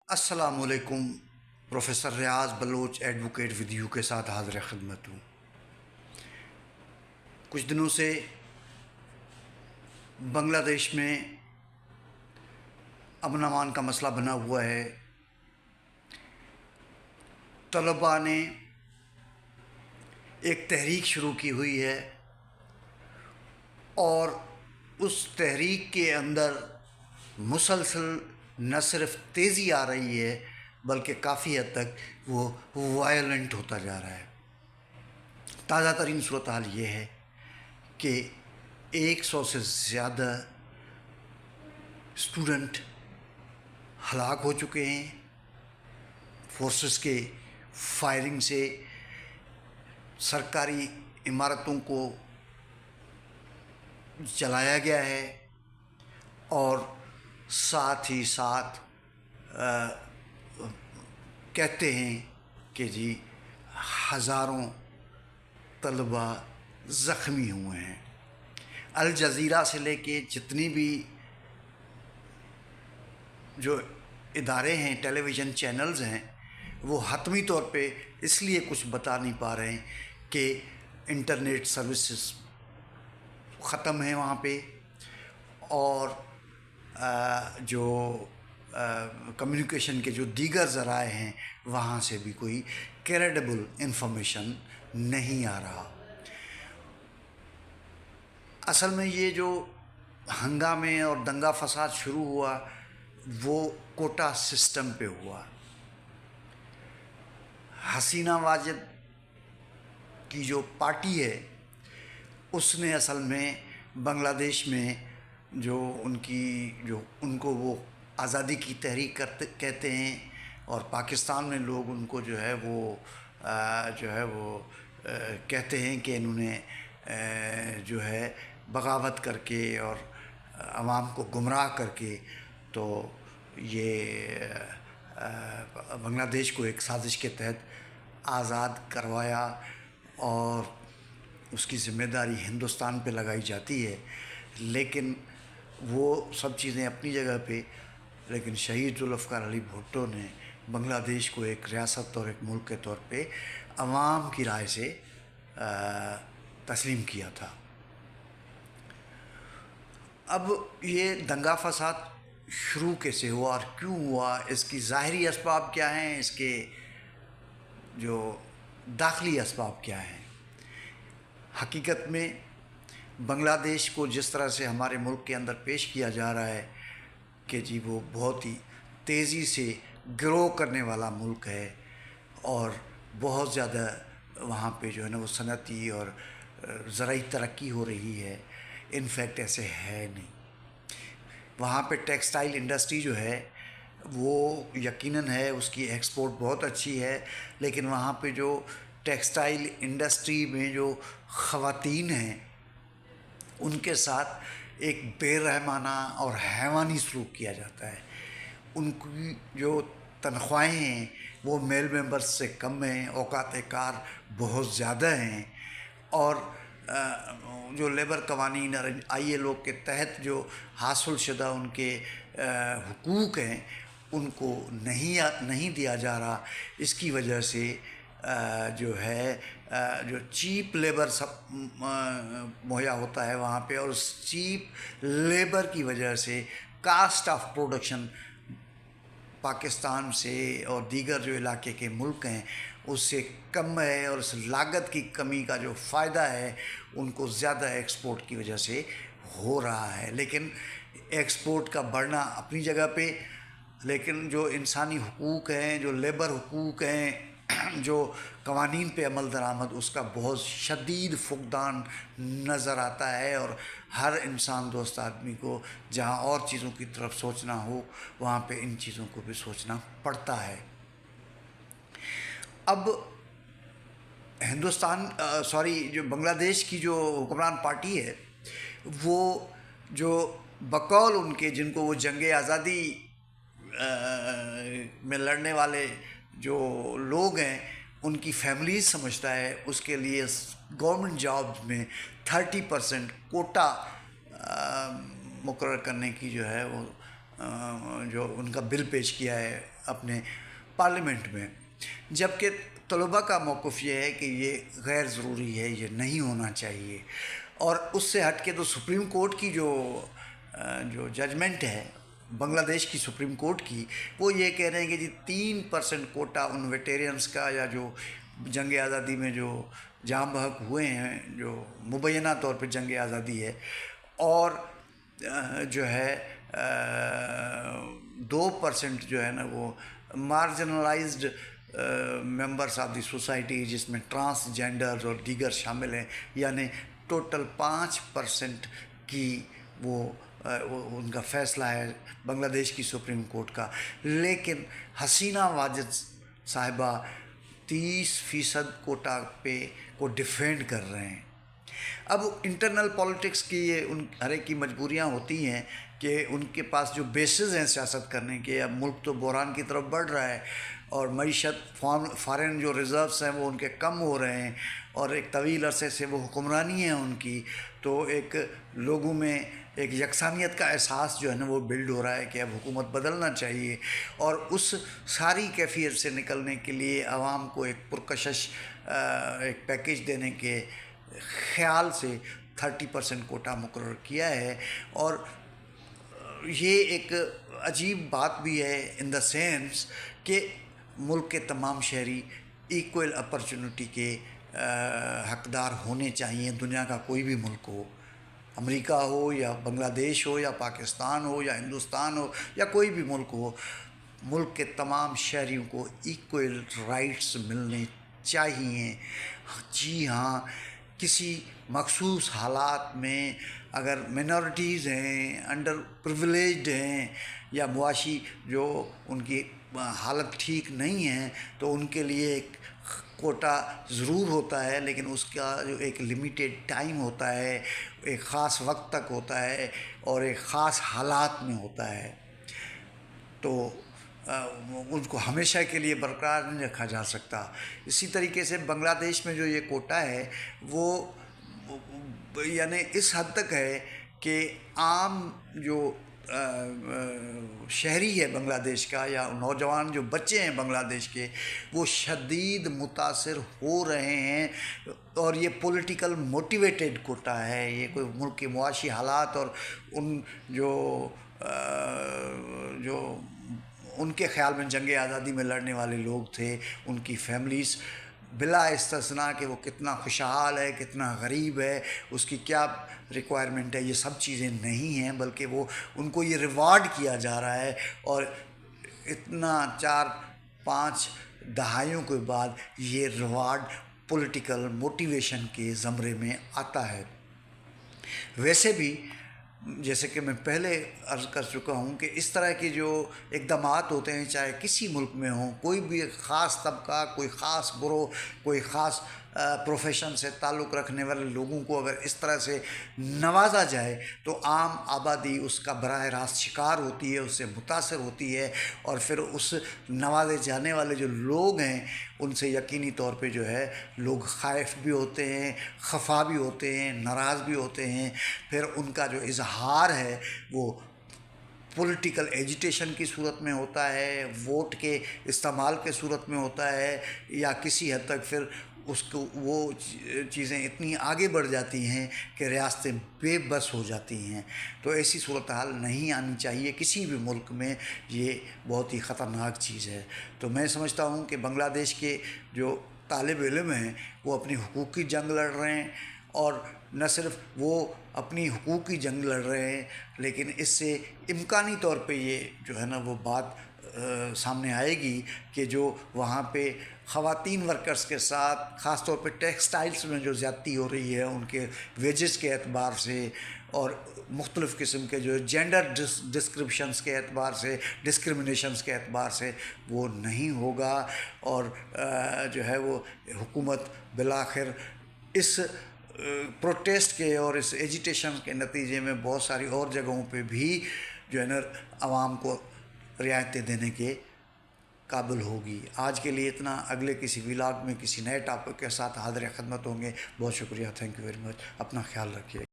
السلام علیکم۔ Professor Riaz Baloch advocate with you کے ساتھ حاضر خدمت ہوں۔ کچھ دنوں سے بنگلہ دیش میں امن امان کا مسئلہ بنا ہوا ہے۔ طلباء نے ایک تحریک شروع کی ہوئی ہے اور اس تحریک کے اندر مسلسل نہ صرف تیزی آ رہی ہے بلکہ کافی حد تک وہ وائلنٹ ہوتا جا رہا ہے۔ تازہ ترین صورتحال یہ ہے کہ 100 سے زیادہ اسٹوڈنٹ ہلاک ہو چکے ہیں فورسز کے فائرنگ سے۔ سرکاری عمارتوں کو جلایا گیا ہے اور ساتھ ہی ساتھ کہتے ہیں کہ جی ہزاروں طلباء زخمی ہوئے ہیں۔ الجزیرہ سے لے کے جتنی بھی جو ادارے ہیں، ٹیلی ویژن چینلز ہیں، وہ حتمی طور پہ اس لیے کچھ بتا نہیں پا رہے ہیں کہ انٹرنیٹ سروسز ختم ہیں وہاں پہ، اور جو کمیونیکیشن کے جو دیگر ذرائع ہیں وہاں سے بھی کوئی کریڈیبل انفارمیشن نہیں آ رہا۔ اصل میں یہ جو ہنگامے اور دنگا فساد شروع ہوا وہ کوٹا سسٹم پہ ہوا۔ حسینہ واجد کی جو پارٹی ہے اس نے اصل میں بنگلہ دیش میں جو ان کو وہ آزادی کی تحریک کہتے ہیں، اور پاکستان میں لوگ ان کو جو ہے وہ کہتے ہیں کہ انہوں نے جو ہے بغاوت کر کے اور عوام کو گمراہ کر کے تو یہ بنگلہ دیش کو ایک سازش کے تحت آزاد کروایا، اور اس کی ذمہ داری ہندوستان پہ لگائی جاتی ہے۔ لیکن وہ سب چیزیں اپنی جگہ پہ، لیکن شہید ذوالفقار علی بھٹو نے بنگلہ دیش کو ایک ریاست اور ایک ملک کے طور پہ عوام کی رائے سے تسلیم کیا تھا۔ اب یہ دنگا فساد شروع کیسے ہوا اور کیوں ہوا، اس کی ظاہری اسباب کیا ہیں، اس کے جو داخلی اسباب کیا ہیں؟ حقیقت میں بنگلہ دیش کو جس طرح سے ہمارے ملک کے اندر پیش کیا جا رہا ہے کہ جی وہ بہت ہی تیزی سے گرو کرنے والا ملک ہے، اور بہت زیادہ وہاں پہ جو ہے نا وہ صنعتی اور زرعی ترقی ہو رہی ہے، انفیکٹ ایسے ہے نہیں۔ وہاں پہ ٹیکسٹائل انڈسٹری جو ہے وہ یقیناً ہے، اس کی ایکسپورٹ بہت اچھی ہے، لیکن وہاں پہ جو ٹیکسٹائل انڈسٹری میں جو خواتین ہیں ان کے ساتھ ایک بے رحمانہ اور حیوانی سلوک کیا جاتا ہے۔ ان کی جو تنخواہیں ہیں وہ میل ممبرز سے کم ہیں، اوقات کار بہت زیادہ ہیں، اور جو لیبر قوانین اور آئی ایل او کے تحت جو حاصل شدہ ان کے حقوق ہیں ان کو نہیں دیا جا رہا۔ اس کی وجہ سے جو ہے جو چیپ لیبر سب مہیا ہوتا ہے وہاں پہ، اور اس چیپ لیبر کی وجہ سے کاسٹ آف پروڈکشن پاکستان سے اور دیگر جو علاقے کے ملک ہیں اس سے کم ہے، اور اس لاگت کی کمی کا جو فائدہ ہے ان کو زیادہ ایکسپورٹ کی وجہ سے ہو رہا ہے۔ لیکن ایکسپورٹ کا بڑھنا اپنی جگہ پہ، لیکن جو انسانی حقوق ہیں، جو لیبر حقوق ہیں، جو قوانین پہ عمل درآمد، اس کا بہت شدید فقدان نظر آتا ہے، اور ہر انسان دوست آدمی کو جہاں اور چیزوں کی طرف سوچنا ہو وہاں پہ ان چیزوں کو بھی سوچنا پڑتا ہے۔ اب جو بنگلہ دیش کی جو حکمران پارٹی ہے وہ جو بقول ان کے جن کو وہ جنگ آزادی میں لڑنے والے جو لوگ ہیں ان کی فیملیز سمجھتا ہے، اس کے لیے گورنمنٹ جابز میں 30% کوٹا مقرر کرنے کی جو ہے وہ جو ان کا بل پیش کیا ہے اپنے پارلیمنٹ میں، جبکہ طلباء کا موقف یہ ہے کہ یہ غیر ضروری ہے، یہ نہیں ہونا چاہیے۔ اور اس سے ہٹ کے تو سپریم کورٹ کی جو ججمنٹ ہے بنگلہ دیش کی سپریم کورٹ کی، وہ یہ کہہ رہے ہیں کہ جی 3% کوٹا ان ویٹیرینس کا، یا جو جنگ آزادی میں جو جاں بحق ہوئے ہیں، جو مبینہ طور پہ جنگ آزادی ہے، اور جو ہے 2% جو ہے نا وہ marginalised members of the society, جس میں ٹرانسجینڈر اور دیگر شامل ہیں، یعنی ٹوٹل 5% کی وہ ان کا فیصلہ ہے بنگلہ دیش کی سپریم کورٹ کا۔ لیکن حسینہ واجد صاحبہ 30% کوٹا پہ کو ڈیفینڈ کر رہے ہیں۔ اب انٹرنل پالیٹکس کی یہ ان ہر ایک کی مجبوریاں ہوتی ہیں کہ ان کے پاس جو بیسز ہیں سیاست کرنے کے، اب ملک تو بحران کی طرف بڑھ رہا ہے، اور معیشت فارن جو ریزروس ہیں وہ ان کے کم ہو رہے ہیں، اور ایک طویل عرصے سے وہ حکمرانی ہے ان کی، تو ایک لوگوں میں ایک یکسانیت کا احساس جو ہے نا وہ بلڈ ہو رہا ہے کہ اب حکومت بدلنا چاہیے۔ اور اس ساری کیفیت سے نکلنے کے لیے عوام کو ایک پرکشش ایک پیکیج دینے کے خیال سے 30% کوٹا مقرر کیا ہے۔ اور یہ ایک عجیب بات بھی ہے ان دا سینس کہ ملک کے تمام شہری ایکول اپرچونٹی کے حقدار ہونے چاہیے، دنیا کا کوئی بھی ملک ہو، امریکہ ہو یا بنگلہ دیش ہو یا پاکستان ہو یا ہندوستان ہو یا کوئی بھی ملک ہو، ملک کے تمام شہریوں کو ایکول رائٹس ملنے چاہیے۔ جی ہاں، کسی مخصوص حالات میں اگر منورٹیز ہیں، انڈر پریویلیجڈ ہیں، یا معاشی جو ان کی حالت ٹھیک نہیں ہے، تو ان کے لیے ایک کوٹا ضرور ہوتا ہے، لیکن اس کا جو ایک لمیٹیڈ ٹائم ہوتا ہے، ایک خاص وقت تک ہوتا ہے، اور ایک خاص حالات میں ہوتا ہے، تو ان کو ہمیشہ کے لیے برقرار نہیں رکھا جا سکتا۔ اسی طریقے سے بنگلہ دیش میں جو یہ کوٹا ہے وہ یعنی اس حد تک ہے کہ عام جو شہری ہے بنگلہ دیش کا، یا نوجوان جو بچے ہیں بنگلہ دیش کے، وہ شدید متاثر ہو رہے ہیں، اور یہ پولیٹیکل موٹیویٹڈ کوٹا ہے۔ یہ کوئی ملک کے معاشی حالات اور ان جو ان کے خیال میں جنگ آزادی میں لڑنے والے لوگ تھے، ان کی فیملیز بلا استثناء کہ وہ کتنا خوشحال ہے، کتنا غریب ہے، اس کی کیا ریکوائرمنٹ ہے، یہ سب چیزیں نہیں ہیں، بلکہ وہ ان کو یہ ریوارڈ کیا جا رہا ہے۔ اور اتنا 4-5 دہائیوں کے بعد یہ ریوارڈ پولیٹیکل موٹیویشن کے زمرے میں آتا ہے۔ ویسے بھی جیسے کہ میں پہلے عرض کر چکا ہوں کہ اس طرح کے جو اقدامات ہوتے ہیں، چاہے کسی ملک میں ہوں، کوئی بھی خاص طبقہ، کوئی خاص گروہ، کوئی خاص پروفیشن سے تعلق رکھنے والے لوگوں کو اگر اس طرح سے نوازا جائے تو عام آبادی اس کا براہ راست شکار ہوتی ہے، اس سے متاثر ہوتی ہے، اور پھر اس نوازے جانے والے جو لوگ ہیں ان سے یقینی طور پہ جو ہے لوگ خائف بھی ہوتے ہیں، خفا بھی ہوتے ہیں، ناراض بھی ہوتے ہیں۔ پھر ان کا جو اظہار ہے وہ پولیٹیکل ایجیٹیشن کی صورت میں ہوتا ہے، ووٹ کے استعمال کے صورت میں ہوتا ہے، یا کسی حد تک پھر اس کو وہ چیزیں اتنی آگے بڑھ جاتی ہیں کہ ریاستیں بے بس ہو جاتی ہیں۔ تو ایسی صورتحال نہیں آنی چاہیے کسی بھی ملک میں، یہ بہت ہی خطرناک چیز ہے۔ تو میں سمجھتا ہوں کہ بنگلہ دیش کے جو طالب علم ہیں وہ اپنی حقوق کی جنگ لڑ رہے ہیں، اور نہ صرف وہ اپنی حقوق کی جنگ لڑ رہے ہیں، لیکن اس سے امکانی طور پہ یہ جو ہے نا وہ بات سامنے آئے گی کہ جو وہاں پہ خواتین ورکرز کے ساتھ خاص طور پہ ٹیکسٹائلز میں جو زیادتی ہو رہی ہے ان کے ویجز کے اعتبار سے، اور مختلف قسم کے جو جینڈر ڈسکرپشنز کے اعتبار سے، ڈسکرمنیشنز کے اعتبار سے وہ نہیں ہوگا، اور جو ہے وہ حکومت بالآخر اس پروٹیسٹ کے اور اس ایجیٹیشن کے نتیجے میں بہت ساری اور جگہوں پہ بھی جو ہے نا عوام کو رعایتیں دینے کے قابل ہوگی۔ آج کے لیے اتنا، اگلے کسی ولاگ میں کسی نئے ٹاپک کے ساتھ حاضر خدمت ہوں گے۔ بہت شکریہ، تھینک یو ویری مچ، اپنا خیال رکھیے۔